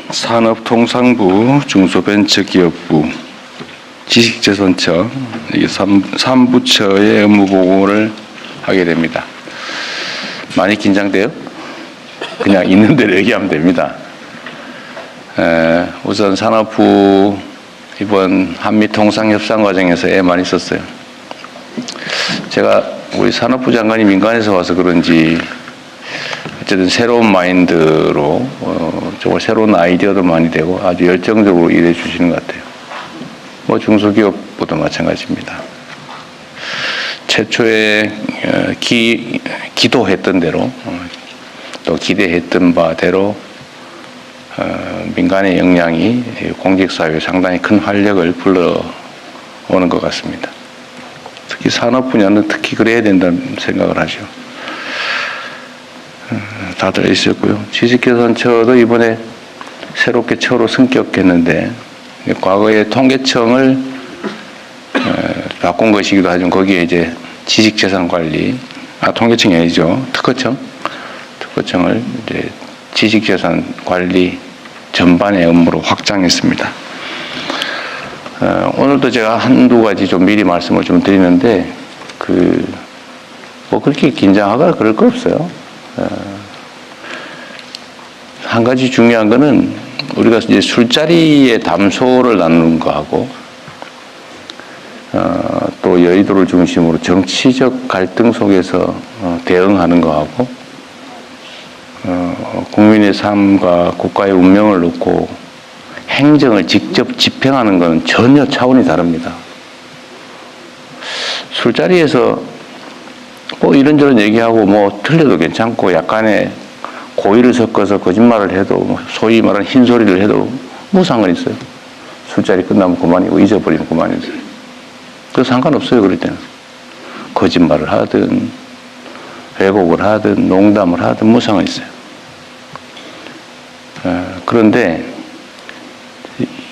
산업통상부, 중소벤처기업부, 지식재산처 이 3부처의 업무보고를 하게 됩니다. 많이 긴장돼요? 그냥 있는 대로 얘기하면 됩니다. 우선 산업부 이번 한미통상협상 과정에서 애 많이 썼어요. 제가 우리 산업부 장관이 민간에서 와서 그런지 어쨌든 새로운 마인드로 정말 새로운 아이디어도 많이 되고 아주 열정적으로 일해 주시는 것 같아요. 뭐 중소기업보다 마찬가지입니다. 최초에 기도했던 대로 또 기대했던 바대로 민간의 역량이 공직사회에 상당히 큰 활력을 불러오는 것 같습니다. 특히 산업 분야는 특히 그래야 된다는 생각을 하죠. 다들 있었고요. 지식재산처도 이번에 새롭게 처로 승격했는데 과거에 통계청을 바꾼 것이기도 하지만 거기에 이제 지식재산관리, 통계청이 아니죠. 특허청을 이제 지식재산관리 전반의 업무로 확장했습니다. 오늘도 제가 한두 가지 좀 미리 말씀을 좀 드리는데 뭐 그렇게 긴장하거나 그럴 거 없어요. 한 가지 중요한 거는 우리가 이제 술자리에 담소를 나누는 거하고 또 여의도를 중심으로 정치적 갈등 속에서 대응하는 거하고 국민의 삶과 국가의 운명을 놓고 행정을 직접 집행하는 것은 전혀 차원이 다릅니다. 술자리에서 뭐 이런저런 얘기하고 뭐 틀려도 괜찮고 약간의 고의를 섞어서 거짓말을 해도 소위 말하는 흰소리를 해도 뭐 상관 있어요. 술자리 끝나면 그만이고 잊어버리면 그만이죠. 그래서 상관없어요. 그럴 때는 거짓말을 하든 왜곡을 하든 농담을 하든 뭐 상관 있어요. 그런데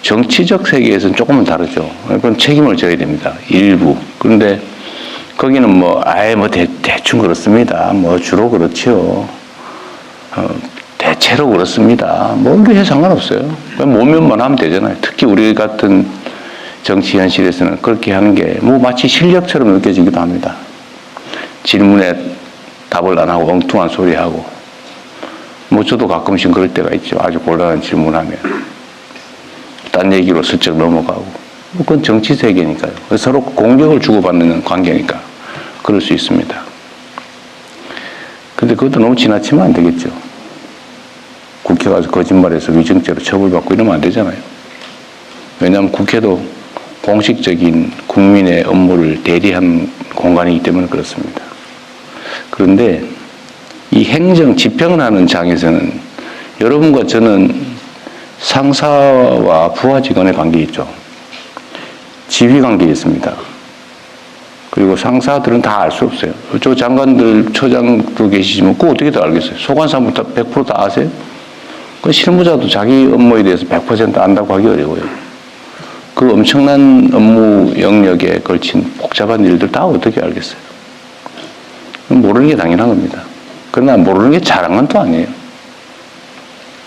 정치적 세계에서는 조금은 다르죠. 그건 책임을 져야 됩니다. 일부. 그런데 거기는 뭐 대충 그렇습니다. 뭐 주로 그렇죠. 대체로 그렇습니다. 뭐 이게 상관없어요. 모면만 하면 되잖아요. 특히 우리 같은 정치 현실에서는 그렇게 하는 게 뭐 마치 실력처럼 느껴지기도 합니다. 질문에 답을 안 하고 엉뚱한 소리 하고 뭐 저도 가끔씩 그럴 때가 있죠. 아주 곤란한 질문하면 딴 얘기로 슬쩍 넘어가고 뭐 그건 정치 세계니까요. 서로 공격을 주고받는 관계니까 그럴 수 있습니다. 근데 그것도 너무 지나치면 안 되겠죠. 국회 가서 거짓말해서 위증죄로 처벌받고 이러면 안 되잖아요. 왜냐하면 국회도 공식적인 국민의 업무를 대리한 공간이기 때문에 그렇습니다. 그런데 이 행정 집행을 하는 장에서는 여러분과 저는 상사와 부하 직원의 관계 있죠. 지휘 관계에 있습니다. 그리고 상사들은 다 알 수 없어요. 저 장관들, 처장도 계시지만 그거 어떻게 다 알겠어요? 소관사부터 100% 다 아세요? 그 실무자도 자기 업무에 대해서 100% 안다고 하기 어려워요. 그 엄청난 업무 영역에 걸친 복잡한 일들 다 어떻게 알겠어요? 모르는 게 당연한 겁니다. 그러나 모르는 게 잘한 건 또 아니에요.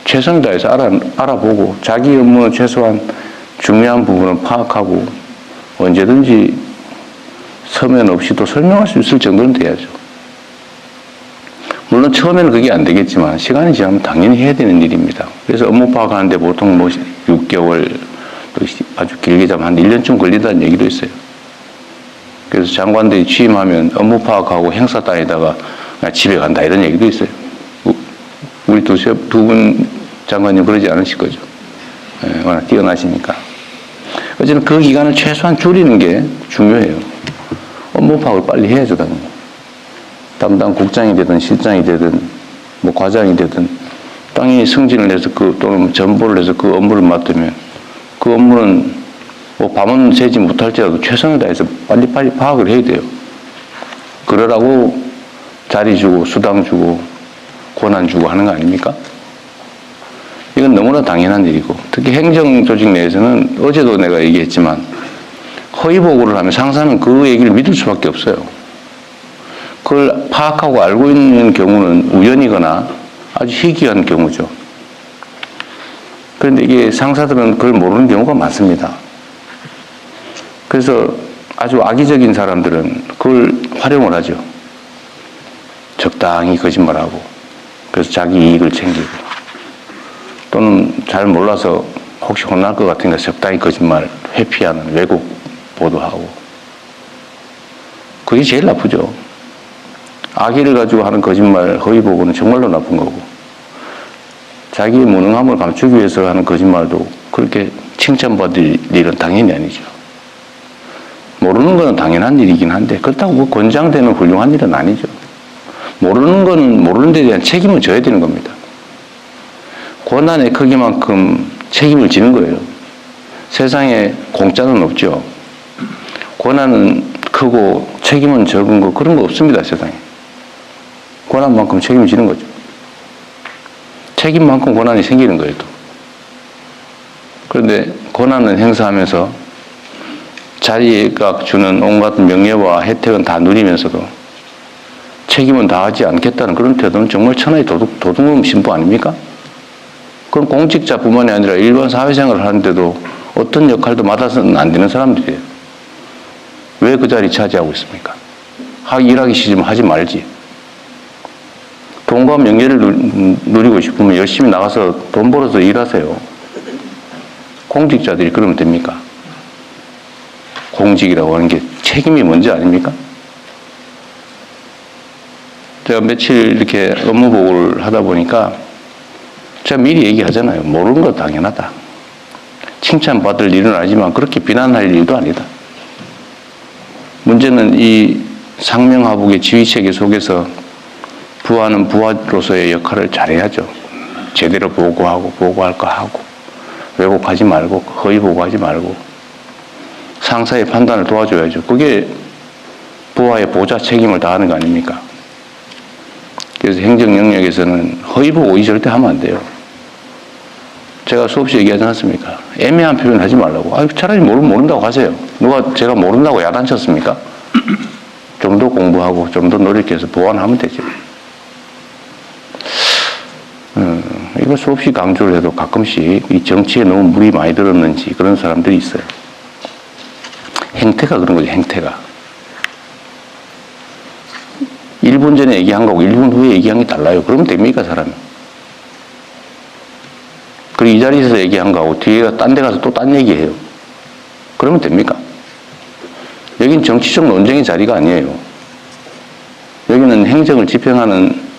최선을 다해서 알아보고 자기 업무는 최소한 중요한 부분은 파악하고 언제든지 서면 없이도 설명할 수 있을 정도는 돼야죠. 물론 처음에는 그게 안 되겠지만 시간이 지나면 당연히 해야 되는 일입니다. 그래서 업무 파악하는데 보통 뭐 6개월 또 아주 길게 잡으면 한 1년쯤 걸린다는 얘기도 있어요. 그래서 장관들이 취임하면 업무 파악하고 행사 다니다가 그냥 집에 간다 이런 얘기도 있어요. 우리 두 분 장관님 그러지 않으실 거죠. 워낙 뛰어나시니까. 어쨌든 그 기간을 최소한 줄이는 게 중요해요. 업무 파악을 빨리 해야죠, 당연히. 담당 국장이 되든 실장이 되든 뭐 과장이 되든 당연히 승진을 해서 또는 전보를 해서 그 업무를 맡으면 그 업무는 뭐 밤은 새지 못할지라도 최선을 다해서 빨리빨리 파악을 해야 돼요. 그러라고 자리 주고 수당 주고 권한 주고 하는 거 아닙니까? 이건 너무나 당연한 일이고 특히 행정조직 내에서는 어제도 내가 얘기했지만 허위 보고를 하면 상사는 그 얘기를 믿을 수밖에 없어요. 그걸 파악하고 알고 있는 경우는 우연이거나 아주 희귀한 경우죠. 그런데 이게 상사들은 그걸 모르는 경우가 많습니다. 그래서 아주 악의적인 사람들은 그걸 활용을 하죠. 적당히 거짓말하고, 그래서 자기 이익을 챙기고, 또는 잘 몰라서 혹시 혼날 것 같으니까 적당히 거짓말 회피하는 왜곡 보도하고. 그게 제일 나쁘죠. 악의를 가지고 하는 거짓말, 허위 보고는 정말로 나쁜 거고, 자기의 무능함을 감추기 위해서 하는 거짓말도 그렇게 칭찬받을 일은 당연히 아니죠. 모르는 거는 당연한 일이긴 한데 그렇다고 뭐 권장되는 훌륭한 일은 아니죠. 모르는 거는 모르는 데 대한 책임을 져야 되는 겁니다. 권한의 크기만큼 책임을 지는 거예요. 세상에 공짜는 없죠. 권한은 크고 책임은 적은 거 그런 거 없습니다. 세상에. 권한만큼 책임을 지는 거죠. 책임만큼 권한이 생기는 거예요. 또. 그런데 권한을 행사하면서 자기가 주는 온갖 명예와 혜택은 다 누리면서도 책임은 다하지 않겠다는 그런 태도는 정말 천하의 도둑놈 신부 아닙니까? 그럼 공직자뿐만이 아니라 일반 사회생활을 하는데도 어떤 역할도 맡아서는 안 되는 사람들이에요. 왜 그 자리 차지하고 있습니까? 일하기 싫으면 하지 말지. 돈과 명예를 누리고 싶으면 열심히 나가서 돈 벌어서 일하세요. 공직자들이 그러면 됩니까? 공직이라고 하는 게 책임이 뭔지 아닙니까? 제가 며칠 이렇게 업무 보고를 하다 보니까 제가 미리 얘기하잖아요. 모르는 거 당연하다. 칭찬받을 일은 아니지만 그렇게 비난할 일도 아니다. 문제는 이 상명하복의 지휘체계 속에서 부하는 부하로서의 역할을 잘해야죠. 제대로 보고하고 보고할 거 하고 왜곡하지 말고 허위 보고하지 말고 상사의 판단을 도와줘야죠. 그게 부하의 보좌 책임을 다하는 거 아닙니까? 그래서 행정 영역에서는 허위 보고 절대 하면 안 돼요. 제가 수없이 얘기하지 않습니까? 애매한 표현 하지 말라고. 차라리 모른다고 하세요. 누가 제가 모른다고 야단쳤습니까? 좀 더 공부하고 좀 더 노력해서 보완하면 되죠. 이거 수없이 강조를 해도 가끔씩 이 정치에 너무 물이 많이 들었는지 그런 사람들이 있어요. 행태가 그런 거죠, 행태가. 1분 전에 얘기한 거하고 1분 후에 얘기한 게 달라요. 그러면 됩니까, 사람이? 그리고 이 자리에서 얘기한 거하고 뒤에 딴 데 가서 또 딴 얘기해요. 그러면 됩니까? 여긴 정치적 논쟁의 자리가 아니에요. 여기는 행정을 집행하는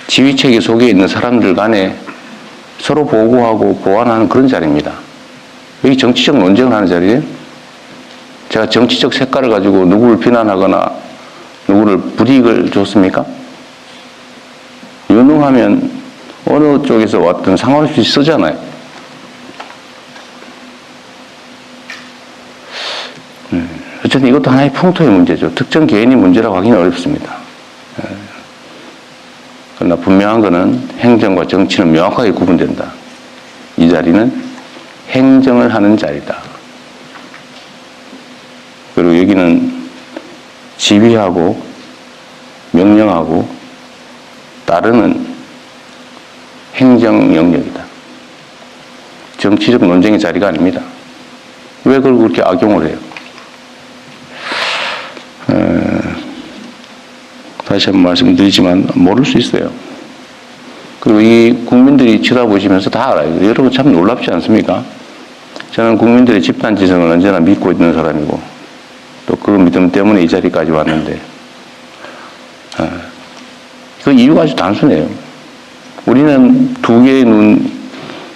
지휘체계 속에 있는 사람들 간에 서로 보고하고 보완하는 그런 자리입니다. 여기 정치적 논쟁을 하는 자리에 제가 정치적 색깔을 가지고 누구를 비난하거나 누구를 불이익을 줬습니까? 유능하면 어느 쪽에서 왔든 상관없이 쓰잖아요. 어쨌든 이것도 하나의 풍토의 문제죠. 특정 개인이 문제라고 하기는 어렵습니다. 그러나 분명한 것은 행정과 정치는 명확하게 구분된다. 이 자리는 행정을 하는 자리다. 그리고 여기는 지휘하고 명령하고 따르는 행정 영역이다. 정치적 논쟁의 자리가 아닙니다. 왜 그걸 그렇게 악용을 해요? 다시 한번 말씀드리지만 모를 수 있어요. 그리고 이 국민들이 쳐다보시면서 다 알아요. 여러분 참 놀랍지 않습니까? 저는 국민들의 집단지성을 언제나 믿고 있는 사람이고 또 그 믿음 때문에 이 자리까지 왔는데 그 이유가 아주 단순해요. 우리는 두 개의 눈,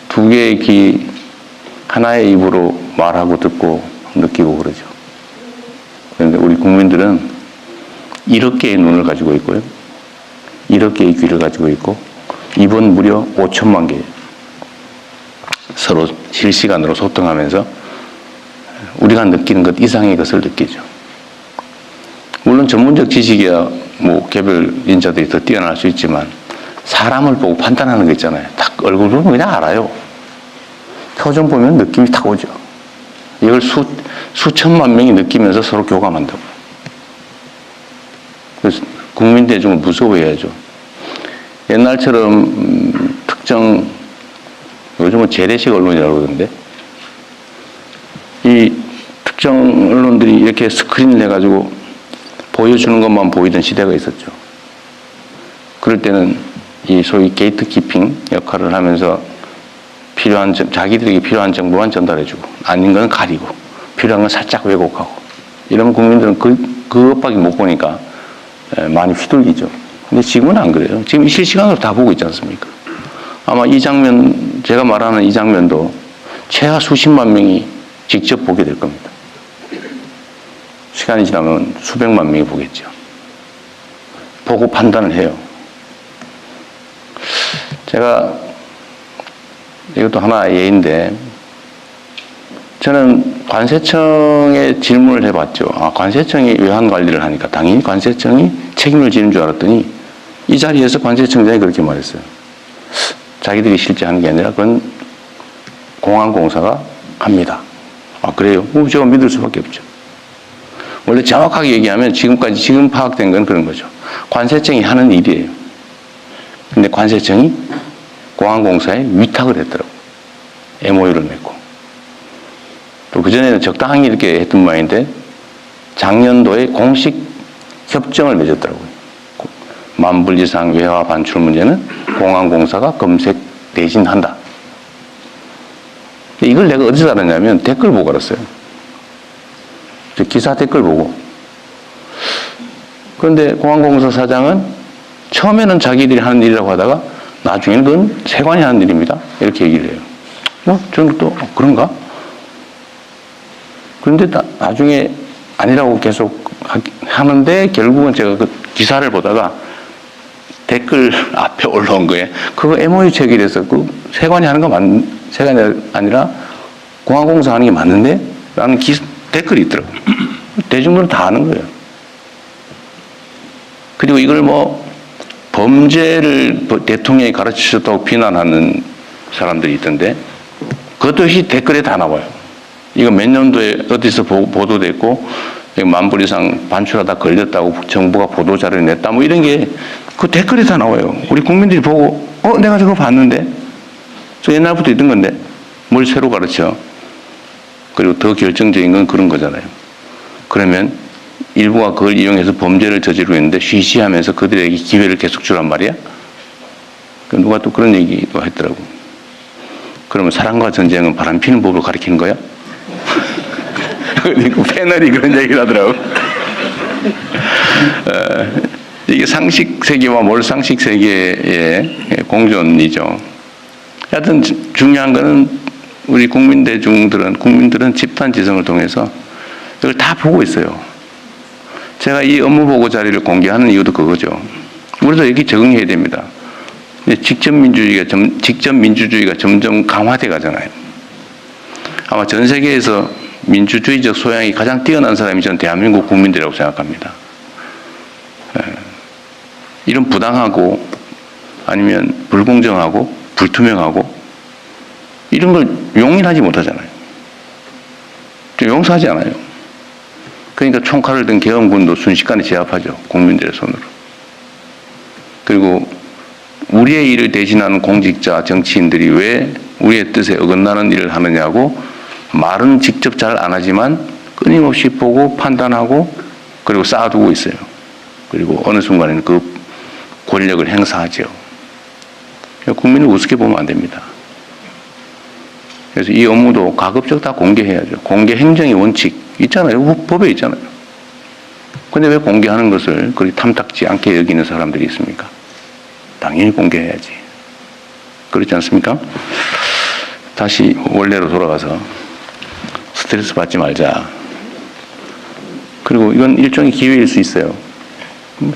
두 개의 귀, 하나의 입으로 말하고 듣고 느끼고 그러죠. 그런데 우리 국민들은 1억 개의 눈을 가지고 있고요. 1억 개의 귀를 가지고 있고 입은 무려 5천만 개. 서로 실시간으로 소통하면서 우리가 느끼는 것 이상의 것을 느끼죠. 물론 전문적 지식이야 뭐 개별 인자들이 더 뛰어날 수 있지만 사람을 보고 판단하는 거 있잖아요. 딱 얼굴 보면 그냥 알아요. 표정 보면 느낌이 딱 오죠. 이걸 수천만 명이 느끼면서 서로 교감한다고. 그래서 국민 대중을 무서워해야죠. 옛날처럼 특정 요즘은 재래식 언론이라고 그러던데. 이 특정 언론들이 이렇게 스크린을 해가지고 보여주는 것만 보이던 시대가 있었죠. 그럴 때는 이 소위 게이트키핑 역할을 하면서 자기들에게 필요한 정보만 전달해주고, 아닌 건 가리고, 필요한 건 살짝 왜곡하고, 이러면 국민들은 그것밖에 못 보니까 많이 휘둘리죠. 근데 지금은 안 그래요. 지금 실시간으로 다 보고 있지 않습니까? 아마 이 장면, 제가 말하는 이 장면도 최하 수십만 명이 직접 보게 될 겁니다. 시간이 지나면 수백만 명이 보겠죠. 보고 판단을 해요. 제가 이것도 하나의 예인데, 저는 관세청에 질문을 해봤죠. 관세청이 외환 관리를 하니까 당연히 관세청이 책임을 지는 줄 알았더니 이 자리에서 관세청장이 그렇게 말했어요. 자기들이 실제 하는 게 아니라 그건 공안공사가 합니다. 그래요? 제가 믿을 수밖에 없죠. 원래 정확하게 얘기하면 지금 파악된 건 그런 거죠. 관세청이 하는 일이에요. 근데 관세청이 공안공사에 위탁을 했더라고요. MOU를 맺고. 또 그전에는 적당히 이렇게 했던 모양인데 작년도에 공식 협정을 맺었더라고요. 만불 이상 외화 반출 문제는 공안공사가 검색 대신한다. 이걸 내가 어디서 알았냐면 댓글 보고 알았어요. 기사 댓글 보고. 그런데 공안공사 사장은 처음에는 자기들이 하는 일이라고 하다가 나중에는 그건 세관이 하는 일입니다. 이렇게 얘기를 해요. 저는 또 그런가? 그런데 나중에 아니라고 계속 하는데 결국은 제가 그 기사를 보다가 댓글 앞에 올라온 거에 그거 MOU 체결해서 그 세관이 하는 거 세관이 아니라 공안공사 하는 게 맞는데? 라는 댓글이 있더라고요. 대중들은 다 아는 거예요. 그리고 이걸 범죄를 대통령이 가르치셨다고 비난하는 사람들이 있던데 그것도 역시 댓글에 다 나와요. 이거 몇 년도에 어디서 보도됐고 만불 이상 반출하다 걸렸다고 정부가 보도자료를 냈다 이런 게 그 댓글에 다 나와요. 우리 국민들이 보고 내가 저거 봤는데 저 옛날부터 있던 건데 뭘 새로 가르쳐. 그리고 더 결정적인 건 그런 거잖아요. 그러면 일부가 그걸 이용해서 범죄를 저지르고 있는데 쉬쉬하면서 그들에게 기회를 계속 주란 말이야? 누가 또 그런 얘기도 했더라고. 그러면 사랑과 전쟁은 바람피는 법을 가리키는 거야? 그 패널이 그런 얘기를 하더라고. 이게 상식 세계와 몰상식 세계의 공존이죠. 하여튼 중요한 거는 우리 국민들은 집단 지성을 통해서 이걸 다 보고 있어요. 제가 이 업무보고 자료를 공개하는 이유도 그거죠. 우리도 여기 적응해야 됩니다. 직접 민주주의가 점점 강화돼 가잖아요. 아마 전 세계에서 민주주의적 소양이 가장 뛰어난 사람이 저는 대한민국 국민들이라고 생각합니다. 이런 부당하고 아니면 불공정하고 불투명하고 이런 걸 용인하지 못하잖아요. 용서하지 않아요. 그러니까 총칼을 든 계엄군도 순식간에 제압하죠. 국민들의 손으로. 그리고 우리의 일을 대신하는 공직자, 정치인들이 왜 우리의 뜻에 어긋나는 일을 하느냐고 말은 직접 잘 안 하지만 끊임없이 보고 판단하고 그리고 쌓아두고 있어요. 그리고 어느 순간에는 그 권력을 행사하죠. 국민을 우습게 보면 안 됩니다. 그래서 이 업무도 가급적 다 공개해야죠. 공개 행정의 원칙 있잖아요. 법에 있잖아요. 근데 왜 공개하는 것을 그리 탐탁지 않게 여기는 사람들이 있습니까? 당연히 공개해야지. 그렇지 않습니까? 다시 원래로 돌아가서 스트레스 받지 말자. 그리고 이건 일종의 기회일 수 있어요.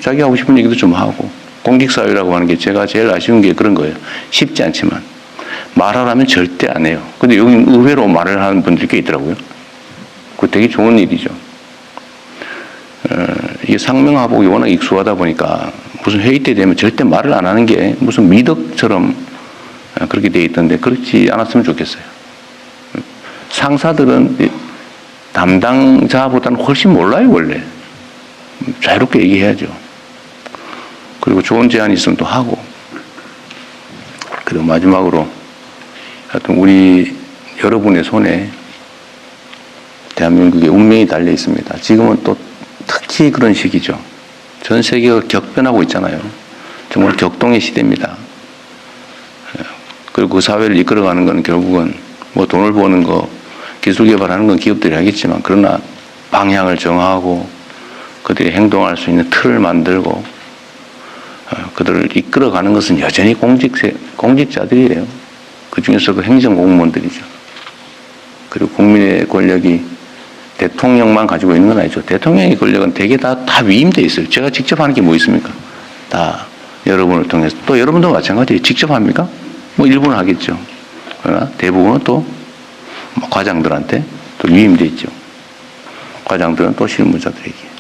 자기 하고 싶은 얘기도 좀 하고. 공직사회라고 하는 게 제가 제일 아쉬운 게 그런 거예요. 쉽지 않지만. 말하라면 절대 안 해요. 근데 여기 의외로 말을 하는 분들이 꽤 있더라고요. 그거 되게 좋은 일이죠. 이게 상명하복이 워낙 익숙하다 보니까 무슨 회의 때 되면 절대 말을 안 하는 게 무슨 미덕처럼 그렇게 돼 있던데 그렇지 않았으면 좋겠어요. 상사들은 담당자보다는 훨씬 몰라요, 원래. 자유롭게 얘기해야죠. 그리고 좋은 제안이 있으면 또 하고. 그리고 마지막으로 하여튼 우리 여러분의 손에 대한민국의 운명이 달려 있습니다. 지금은 또 특히 그런 시기죠. 전 세계가 격변하고 있잖아요. 정말 격동의 시대입니다. 그리고 그 사회를 이끌어가는 건 결국은 뭐 돈을 버는 거, 기술 개발하는 건 기업들이 하겠지만, 그러나 방향을 정하고 그들이 행동할 수 있는 틀을 만들고 그들을 이끌어가는 것은 여전히 공직자들이에요. 그 중에서 그 행정공무원들이죠. 그리고 국민의 권력이 대통령만 가지고 있는 건 아니죠. 대통령의 권력은 대개 다 위임돼 있어요. 제가 직접 하는 게 뭐 있습니까? 다 여러분을 통해서. 또 여러분도 마찬가지예요. 직접 합니까? 뭐 일부는 하겠죠. 그러나 대부분은 또 과장들한테 또 위임돼 있죠. 과장들은 또 실무자들에게.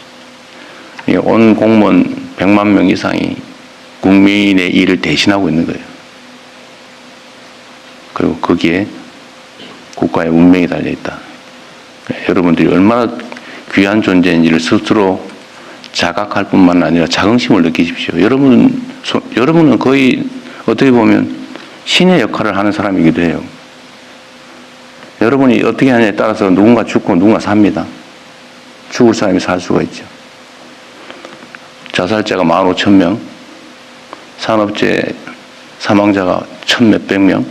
온 공무원 100만 명 이상이 국민의 일을 대신하고 있는 거예요. 그리고 거기에 국가의 운명이 달려있다. 여러분들이 얼마나 귀한 존재인지를 스스로 자각할 뿐만 아니라 자긍심을 느끼십시오. 여러분은 거의 어떻게 보면 신의 역할을 하는 사람이기도 해요. 여러분이 어떻게 하냐에 따라서 누군가 죽고 누군가 삽니다. 죽을 사람이 살 수가 있죠. 자살자가 15,000명, 산업재해 사망자가 1,몇백 명.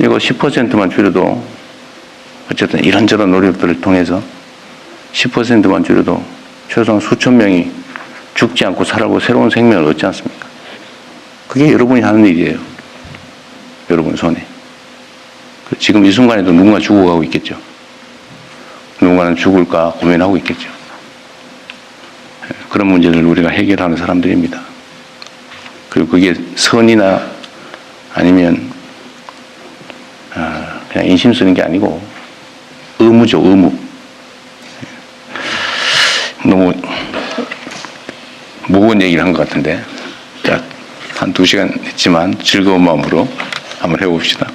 이거 10%만 줄여도 어쨌든 이런저런 노력들을 통해서 10%만 줄여도 최소한 수천 명이 죽지 않고 살아고 새로운 생명을 얻지 않습니까? 그게 여러분이 하는 일이에요. 여러분 손에. 지금 이 순간에도 누군가 죽어가고 있겠죠. 누군가는 죽을까 고민하고 있겠죠. 그런 문제를 우리가 해결하는 사람들입니다. 그리고 그게 선이나 아니면 그냥 인심 쓰는 게 아니고 의무죠, 의무. 너무 무거운 얘기를 한 것 같은데, 자, 한 2시간 했지만 즐거운 마음으로 한번 해봅시다.